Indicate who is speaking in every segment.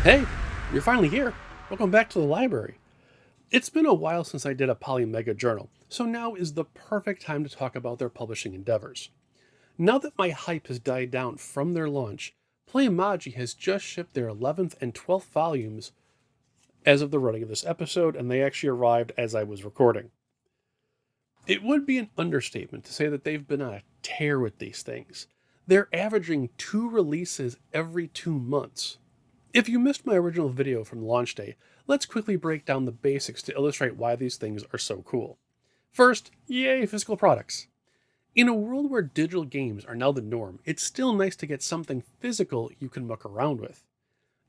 Speaker 1: Hey, you're finally here. Welcome back to the library. It's been a while since I did a Polymega journal, so now is the perfect time to talk about their publishing endeavors. Now that my hype has died down from their launch, Playmaji has just shipped their 11th and 12th volumes as of the running of this episode, and they actually arrived as I was recording. It would be an understatement to say that they've been on a tear with these things. They're averaging 2 releases every 2 months. If you missed my original video from launch day, let's quickly break down the basics to illustrate why these things are so cool. First, yay physical products. In a world where digital games are now the norm, it's still nice to get something physical you can muck around with.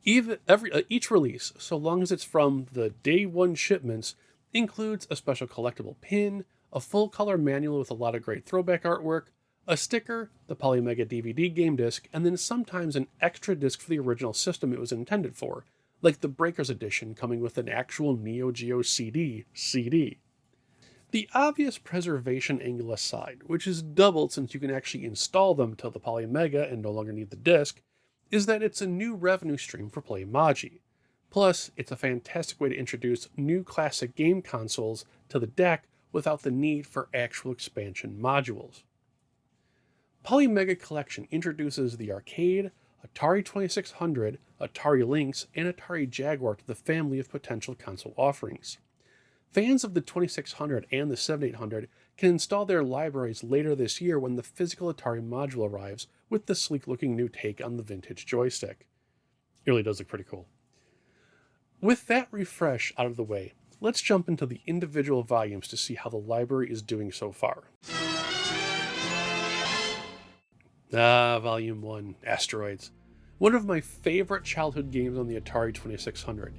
Speaker 1: Each release, so long as it's from the day one shipments, includes a special collectible pin, a full color manual with a lot of great throwback artwork, a sticker, the Polymega DVD game disc, and then sometimes an extra disc for the original system it was intended for, like the Breakers edition coming with an actual Neo Geo CD. The obvious preservation angle aside, which is doubled since you can actually install them to the Polymega and no longer need the disc, is that it's a new revenue stream for Playmaji. Plus, it's a fantastic way to introduce new classic game consoles to the deck without the need for actual expansion modules. Polymega Collection introduces the arcade, Atari 2600, Atari Lynx, and Atari Jaguar to the family of potential console offerings. Fans of the 2600 and the 7800 can install their libraries later this year when the physical Atari module arrives with the sleek-looking new take on the vintage joystick. It really does look pretty cool. With that refresh out of the way, let's jump into the individual volumes to see how the library is doing so far. Volume 1, Asteroids. One of my favorite childhood games on the Atari 2600.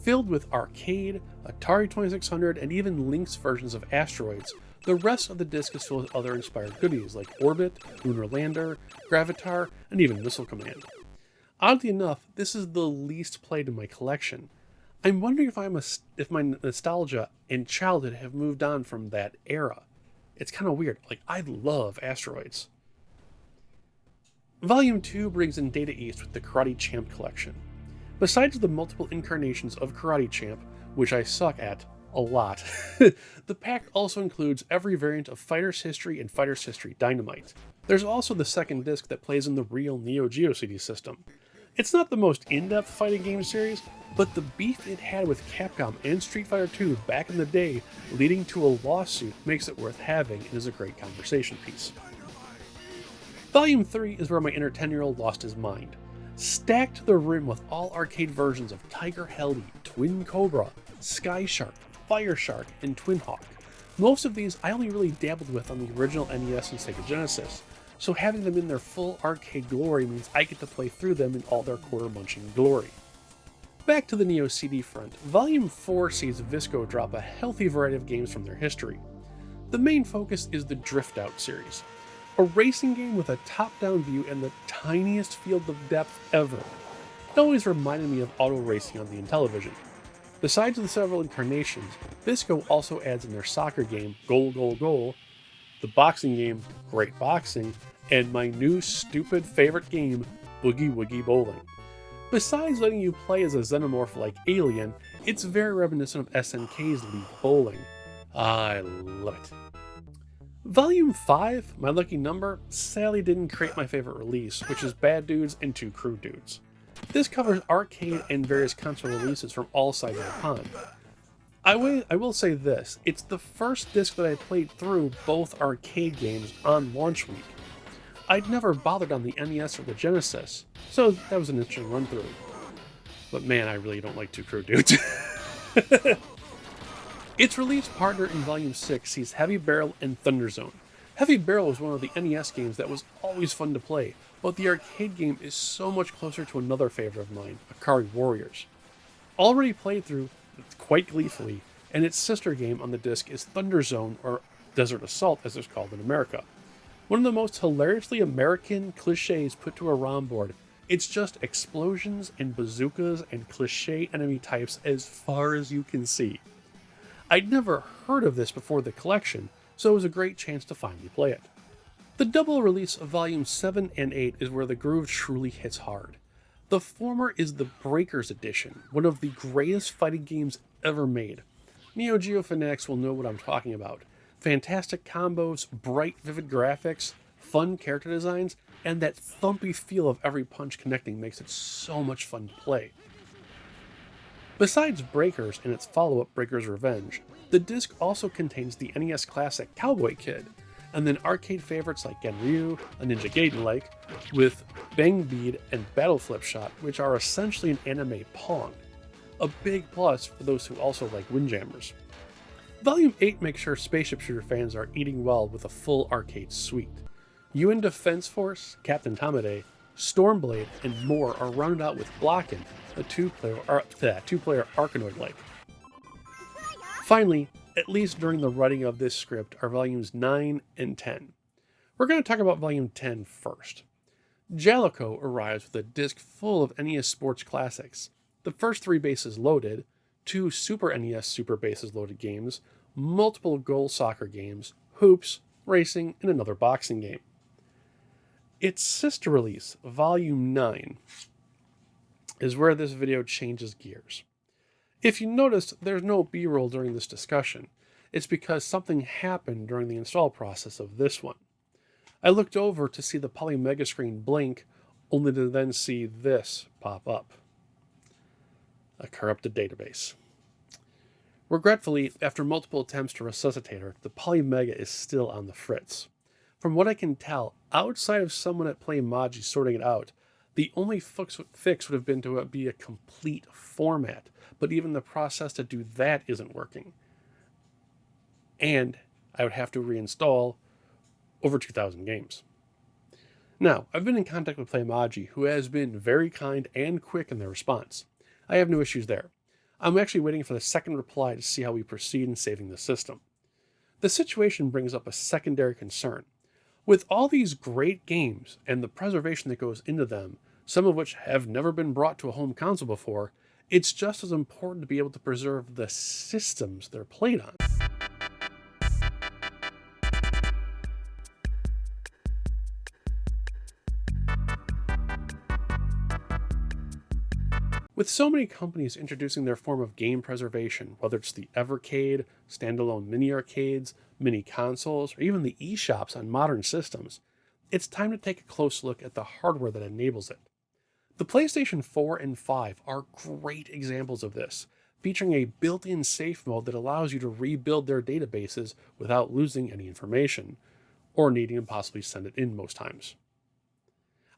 Speaker 1: Filled with arcade, Atari 2600, and even Lynx versions of Asteroids, the rest of the disc is filled with other inspired goodies like Orbit, Lunar Lander, Gravatar, and even Missile Command. Oddly enough, this is the least played in my collection. I'm wondering if my nostalgia and childhood have moved on from that era. It's kind of weird. I love Asteroids. Volume 2 brings in Data East with the Karate Champ collection. Besides the multiple incarnations of Karate Champ, which I suck at a lot, the pack also includes every variant of Fighter's History and Fighter's History Dynamite. There's also the second disc that plays in the real Neo Geo CD system. It's not the most in-depth fighting game series, but the beef it had with Capcom and Street Fighter II back in the day, leading to a lawsuit, makes it worth having and is a great conversation piece. Volume 3 is where my inner 10-year-old lost his mind. Stacked to the rim with all arcade versions of Tiger Helly, Twin Cobra, Sky Shark, Fire Shark, and Twin Hawk. Most of these I only really dabbled with on the original NES and Sega Genesis, so having them in their full arcade glory means I get to play through them in all their quarter-munching glory. Back to the Neo CD front, Volume 4 sees Visco drop a healthy variety of games from their history. The main focus is the Drift Out series, a racing game with a top-down view and the tiniest field of depth ever. It always reminded me of auto racing on the Intellivision. Besides the several incarnations, Visco also adds in their soccer game, Goal Goal Goal, the boxing game, Great Boxing, and my new stupid favorite game, Boogie Woogie Bowling. Besides letting you play as a xenomorph like Alien, it's very reminiscent of SNK's League Bowling. I love it. Volume 5, my lucky number, sadly didn't create my favorite release, which is Bad Dudes and Two Crew Dudes. This covers arcade and various console releases from all sides of the pond. I will say this, it's the first disc that I played through both arcade games on launch week. I'd never bothered on the NES or the Genesis, so that was an interesting run through. But man, I really don't like Two Crew Dudes. Its release partner in Volume 6 sees Heavy Barrel and Thunder Zone. Heavy Barrel was one of the NES games that was always fun to play, but the arcade game is so much closer to another favorite of mine, Akari Warriors. Already played through quite gleefully, and its sister game on the disc is Thunder Zone, or Desert Assault as it's called in America. One of the most hilariously American cliches put to a ROM board. It's just explosions and bazookas and cliche enemy types as far as you can see. I'd never heard of this before the collection, so it was a great chance to finally play it. The double release of Volumes 7 and 8 is where the groove truly hits hard. The former is the Breakers Edition, one of the greatest fighting games ever made. Neo Geo fanatics will know what I'm talking about. Fantastic combos, bright, vivid graphics, fun character designs, and that thumpy feel of every punch connecting makes it so much fun to play. Besides Breakers and its follow-up Breakers Revenge, the disc also contains the NES classic Cowboy Kid, and then arcade favorites like Genryu, a Ninja Gaiden-like, with Bang Bead and Battle Flip Shot, which are essentially an anime Pong. A big plus for those who also like Windjammers. Volume 8 makes sure spaceship shooter fans are eating well with a full arcade suite. UN Defense Force, Captain Tamade, Stormblade, and more are rounded out with Blocken, a two-player Arkanoid-like. Finally, at least during the writing of this script, are volumes 9 and 10. We're going to talk about volume 10 first. Jalico arrives with a disc full of NES sports classics. The first 3 bases loaded, 2 Super NES Super Bases loaded games, multiple goal soccer games, hoops, racing, and another boxing game. Its sister release, Volume 9, is where this video changes gears. If you notice, there's no B-roll during this discussion. It's because something happened during the install process of this one. I looked over to see the Polymega screen blink, only to then see this pop up. A corrupted database. Regretfully, after multiple attempts to resuscitate her, the Polymega is still on the fritz. From what I can tell, outside of someone at Playmaji sorting it out, the only fix would have been to be a complete format, but even the process to do that isn't working. And I would have to reinstall over 2,000 games. Now, I've been in contact with Playmaji, who has been very kind and quick in their response. I have no issues there. I'm actually waiting for the second reply to see how we proceed in saving the system. The situation brings up a secondary concern. With all these great games and the preservation that goes into them, some of which have never been brought to a home console before, it's just as important to be able to preserve the systems they're played on. With so many companies introducing their form of game preservation, whether it's the Evercade, standalone mini arcades, mini consoles, or even the eShops on modern systems, it's time to take a close look at the hardware that enables it. The PlayStation 4 and 5 are great examples of this, featuring a built-in safe mode that allows you to rebuild their databases without losing any information, or needing to possibly send it in most times.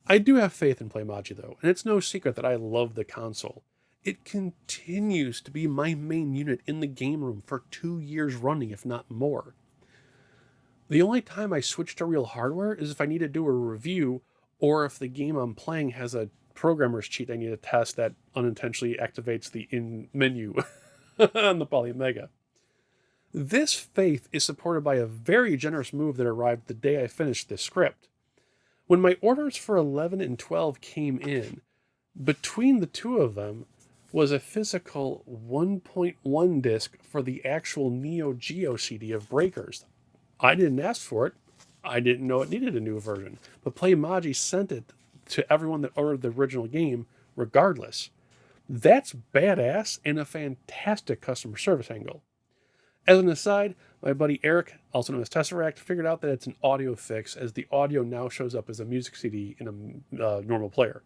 Speaker 1: I do have faith in Playmaji though, and it's no secret that I love the console. It continues to be my main unit in the game room for 2 years running, if not more. The only time I switch to real hardware is if I need to do a review, or if the game I'm playing has a programmer's cheat I need to test that unintentionally activates the in menu on the Polymega. This faith is supported by a very generous move that arrived the day I finished this script. When my orders for 11 and 12 came in, between the two of them was a physical 1.1 disc for the actual Neo Geo CD of Breakers. I didn't ask for it. I didn't know it needed a new version, but Playmaji sent it to everyone that ordered the original game regardless. That's badass and a fantastic customer service angle. As an aside, my buddy Eric, also known as Tesseract, figured out that it's an audio fix, as the audio now shows up as a music CD in a normal player.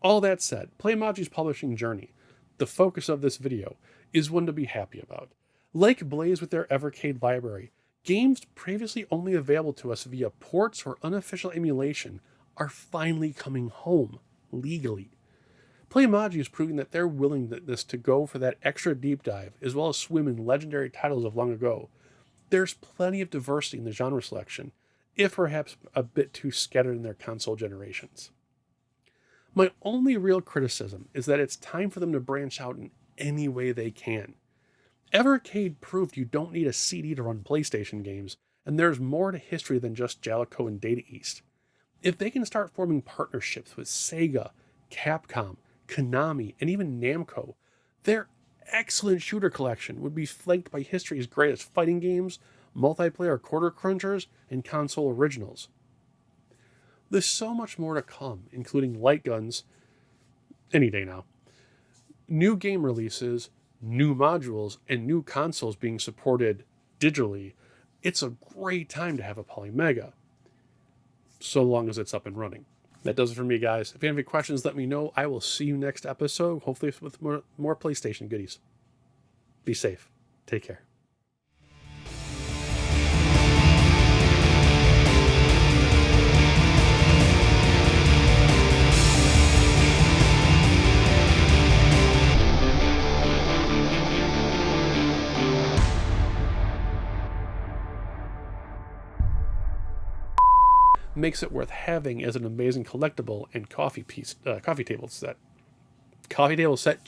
Speaker 1: All that said, Playmaji's publishing journey, the focus of this video, is one to be happy about. Like Blaze with their Evercade library, games previously only available to us via ports or unofficial emulation are finally coming home, legally. Playmaji is proving that their willingness to go for that extra deep dive, as well as swim in legendary titles of long ago. There's plenty of diversity in the genre selection, if perhaps a bit too scattered in their console generations. My only real criticism is that it's time for them to branch out in any way they can. Evercade proved you don't need a CD to run PlayStation games, and there's more to history than just Jalico and Data East. If they can start forming partnerships with Sega, Capcom, Konami, and even Namco, their excellent shooter collection would be flanked by history's greatest fighting games, multiplayer quarter crunchers, and console originals. There's so much more to come, including light guns, any day now. New game releases, new modules, and new consoles being supported digitally, it's a great time to have a Polymega, so long as it's up and running. That does it for me, guys. If you have any questions, let me know. I will see you next episode, hopefully with more PlayStation goodies. Be safe. Take care. Makes it worth having as an amazing collectible and coffee table set. Coffee table set.